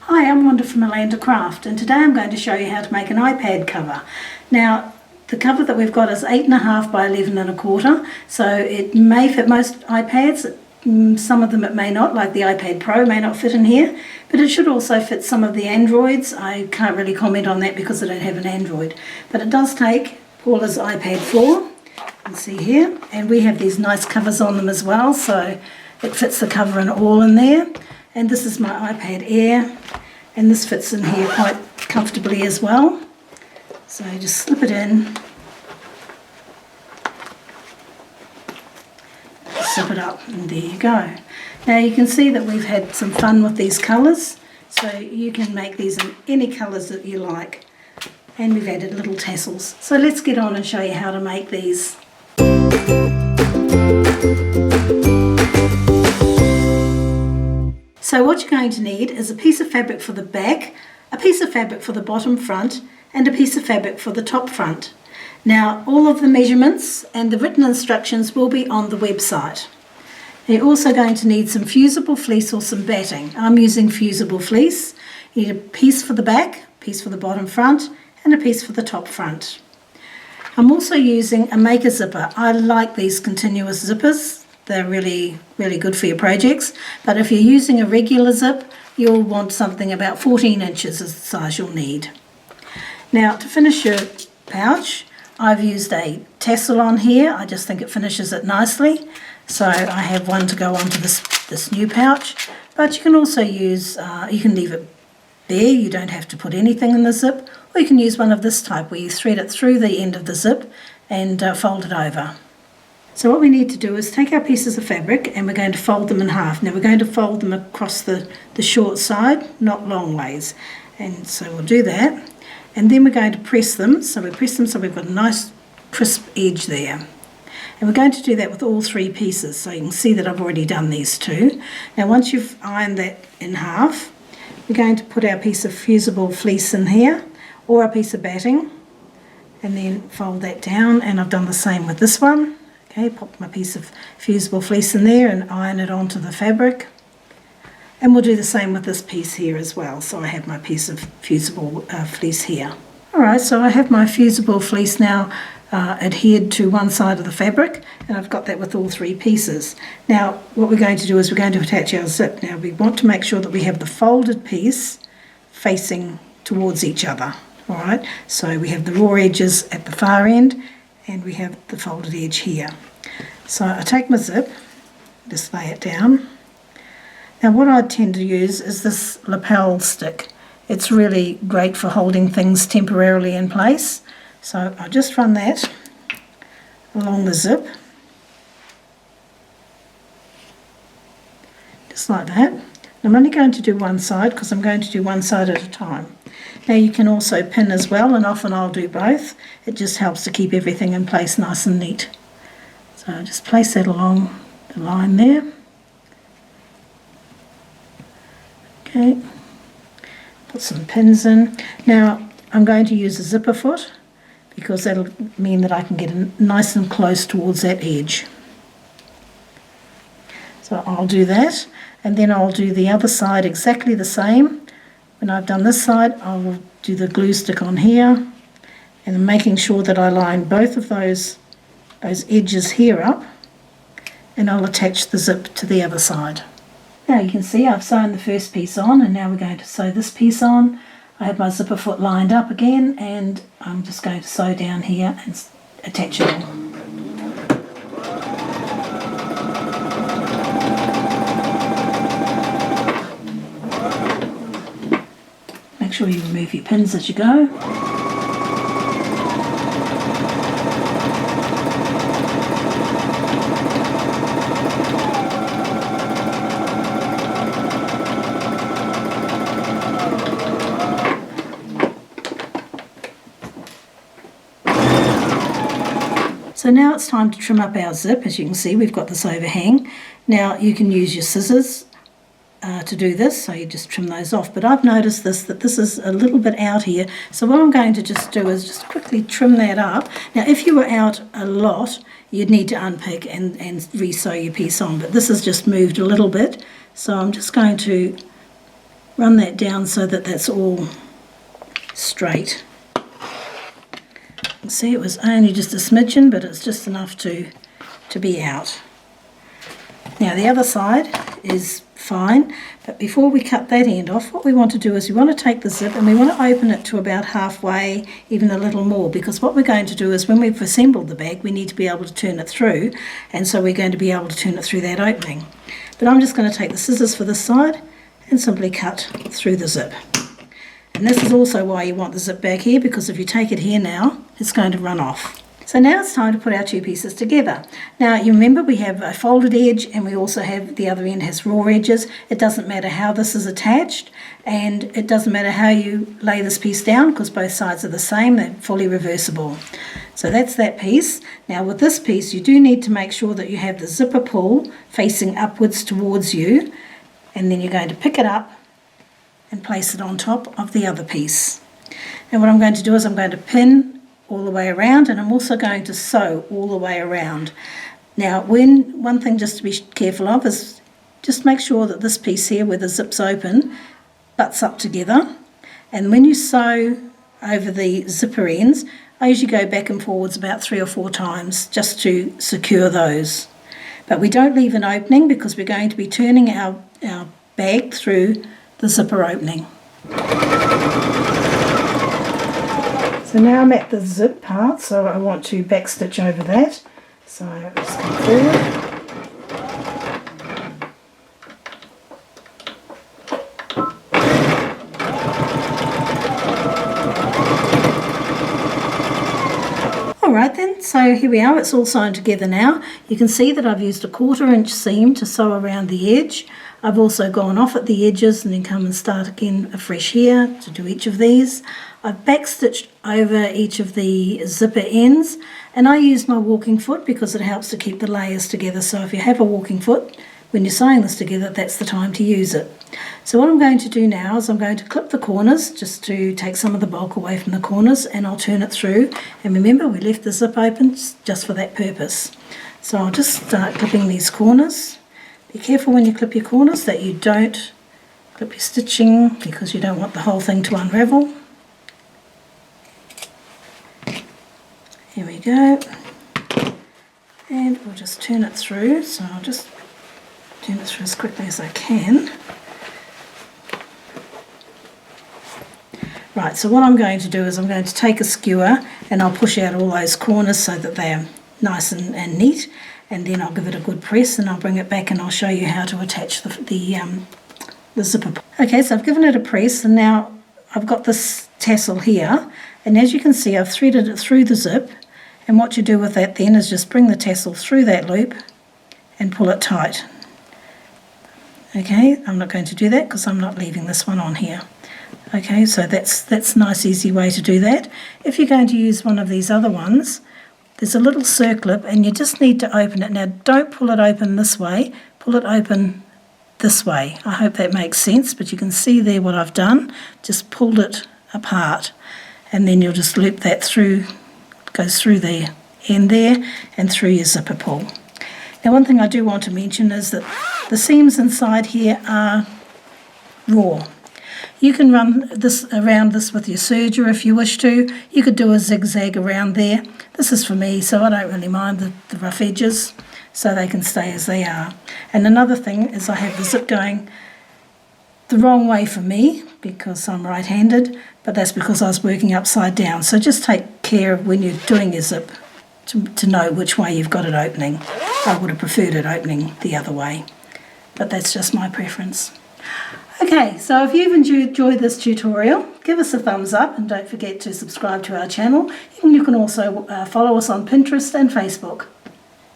Hi, I'm Wanda from Alanda Craft, and today I'm going to show you how to make an iPad cover. Now, the cover that we've got is 8.5 by 11.25, so it may fit most iPads. Some of them it may not, like the iPad Pro may not fit in here, but it should also fit some of the Androids. I can't really comment on that because I don't have an Android, but it does take Paula's iPad 4, you can see here, and we have these nice covers on them as well, so it fits the cover and all in there. And this is my iPad Air, and this fits in here quite comfortably as well. So just slip it in, zip it up, and there you go. Now you can see that we've had some fun with these colours, so you can make these in any colours that you like. And we've added little tassels. So let's get on and show you how to make these. So what you're going to need is a piece of fabric for the back, a piece of fabric for the bottom front, and a piece of fabric for the top front. Now all of the measurements and the written instructions will be on the website. You're also going to need some fusible fleece or some batting. I'm using fusible fleece. You need a piece for the back, a piece for the bottom front, and a piece for the top front. I'm also using a maker zipper. I like these continuous zippers. They're really good for your projects, but if you're using a regular zip, you'll want something about 14 inches is the size you'll need. Now to finish your pouch, I've used a tassel on here. I just think it finishes it nicely, so I have one to go onto this new pouch, but you can also use, you can leave it bare, you don't have to put anything in the zip, or you can use one of this type where you thread it through the end of the zip and fold it over. So what we need to do is take our pieces of fabric and we're going to fold them in half. Now we're going to fold them across the short side, not long ways. And so we'll do that. And then we're going to press them. So we press them so we've got a nice crisp edge there. And we're going to do that with all three pieces. So you can see that I've already done these two. Now once you've ironed that in half, we're going to put our piece of fusible fleece in here or a piece of batting and then fold that down. And I've done the same with this one. Okay, pop my piece of fusible fleece in there and iron it onto the fabric. And we'll do the same with this piece here as well. So I have my piece of fusible fleece here. Alright, so I have my fusible fleece now adhered to one side of the fabric, and I've got that with all three pieces. Now what we're going to do is we're going to attach our zip. Now we want to make sure that we have the folded piece facing towards each other. Alright, so we have the raw edges at the far end and we have the folded edge here. So I take my zip, just lay it down. Now what I tend to use is this lapel stick. It's really great for holding things temporarily in place. So I just run that along the zip, just like that. I'm only going to do one side because I'm going to do one side at a time. Now you can also pin as well, and often I'll do both. It just helps to keep everything in place nice and neat. So just place that along the line there. Okay, put some pins in. Now I'm going to use a zipper foot because that'll mean that I can get nice and close towards that edge. So I'll do that, and then I'll do the other side exactly the same. When I've done this side, I will do the glue stick on here, and I'm making sure that I line both of those edges here up, and I'll attach the zip to the other side. Now you can see I've sewn the first piece on, and now we're going to sew this piece on. I have my zipper foot lined up again, and I'm just going to sew down here and attach it all. Make sure you remove your pins as you go. So now it's time to trim up our zip. As you can see, we've got this overhang. Now you can use your scissors to do this, so you just trim those off. But I've noticed that this is a little bit out here, so what I'm going to just do is just quickly trim that up. Now if you were out a lot, you'd need to unpick and re-sew your piece on, but this has just moved a little bit, so I'm just going to run that down so that that's all straight. See, it was only just a smidgen, but it's just enough to be out. Now the other side is fine, but before we cut that end off, what we want to do is we want to take the zip and we want to open it to about halfway, even a little more, because what we're going to do is when we've assembled the bag, we need to be able to turn it through, and so we're going to be able to turn it through that opening. But I'm just going to take the scissors for this side and simply cut through the zip. And this is also why you want the zip back here, because if you take it here now, it's going to run off. So now it's time to put our two pieces together. Now you remember we have a folded edge and we also have the other end has raw edges. It doesn't matter how this is attached, and it doesn't matter how you lay this piece down because both sides are the same, they're fully reversible. So that's that piece. Now with this piece you do need to make sure that you have the zipper pull facing upwards towards you, and then you're going to pick it up and place it on top of the other piece. Now what I'm going to do is I'm going to pin all the way around, and I'm also going to sew all the way around. Now one thing just to be careful of is just make sure that this piece here where the zip's open butts up together, and when you sew over the zipper ends, I usually go back and forwards about 3 or 4 times just to secure those. But we don't leave an opening because we're going to be turning our bag through the zipper opening. So now I'm at the zip part, so I want to backstitch over that. So just come forward. Alright then, so here we are, it's all sewn together now. You can see that I've used a 1/4 inch seam to sew around the edge. I've also gone off at the edges and then come and start again afresh here to do each of these. I've backstitched over each of the zipper ends, and I use my walking foot because it helps to keep the layers together. So if you have a walking foot, when you're sewing this together, that's the time to use it. So what I'm going to do now is I'm going to clip the corners just to take some of the bulk away from the corners, and I'll turn it through. And remember, we left the zip open just for that purpose. So I'll just start clipping these corners. Be careful when you clip your corners that you don't clip your stitching because you don't want the whole thing to unravel. Here we go. And we'll just turn it through. So I'll just turn it through as quickly as I can. Right, so what I'm going to do is I'm going to take a skewer and I'll push out all those corners so that they're nice and neat, and then I'll give it a good press and I'll bring it back and I'll show you how to attach the zipper. Okay, so I've given it a press, and now I've got this tassel here, and as you can see I've threaded it through the zip, and what you do with that then is just bring the tassel through that loop and pull it tight. Okay, I'm not going to do that because I'm not leaving this one on here. Okay, so that's a nice easy way to do that. If you're going to use one of these other ones, there's a little circlip and you just need to open it. Now don't pull it open this way, pull it open this way. I hope that makes sense, but you can see there what I've done, just pulled it apart, and then you'll just loop that through, goes through the end there and through your zipper pull. Now one thing I do want to mention is that the seams inside here are raw. You can run this around this with your serger if you wish to. You could do a zigzag around there. This is for me, so I don't really mind the rough edges, so they can stay as they are. And another thing is I have the zip going the wrong way for me because I'm right-handed, but that's because I was working upside down. So just take care of when you're doing your zip to know which way you've got it opening. I would have preferred it opening the other way, but that's just my preference. Okay, so if you've enjoyed this tutorial, give us a thumbs up and don't forget to subscribe to our channel. You can also follow us on Pinterest and Facebook.